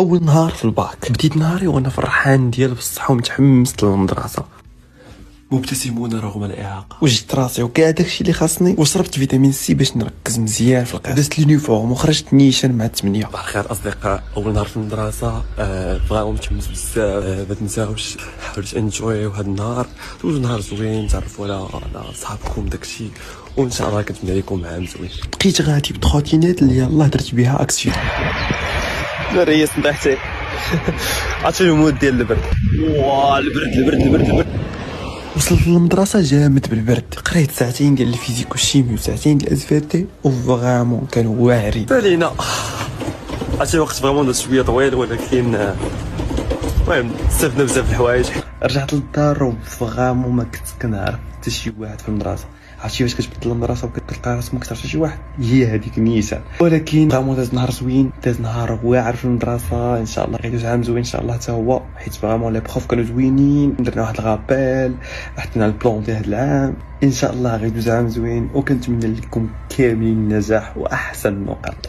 اول نهار في الباك بديت نهاري وانا فرحان ديال بصح ومتحمس للمدرسه، مبتسمون رغم الاعاقه، وجدت راسي وكاع داكشي اللي خاصني، وشربت فيتامين سي باش نركز مزيان في القراءه، دزت اليونيفورم وخرجت نيشان مع 8. صباح الخير اصدقاء، اول نهار في المدرسه بغاو متحمس بزاف، ما تنساوش حاولت انجوي هذا النهار، دوز نهار زوين تعرفوا على صحابكم داكشي، وان شاء الله كنتمنى لكم عام زوين. بقيت غادي بتروتينات اللي يلاه درت بها اكسيون. لا ريس نضحتي عرفتي المود ديال البرد، واه البرد. وصلت للمدرسه جامد بالبرد، قريت ساعتين ديال الفيزيك والشيمي وساعتين ديال الاسفيتي وفرامون كانوا واعرين. سالينا عرفتي وقت فريمون شويه طويل، ولكن المهم استفدنا بزاف الحوايج. رجعت للدار وفرامون ما كنت كنعرف حتى شي واحد في المدرسه. عرفتي فاش كتبدل المدرسه وكتلقى راسك ما كتعرفش شي واحد، هي هذيك نيشان. ولكن فريمون داز نهار زوين، داز نهار واعر في المدرسه، ان شاء الله غيدوز عام زوين ان شاء الله حتى هو، حيت فريمون لي بروف كانوا زوينين، درنا واحد الغابيل حطينا البلان ديال هذا العام، ان شاء الله غيدوز عام زوين، وكنتمنى لكم كاملين النجاح واحسن النقاط.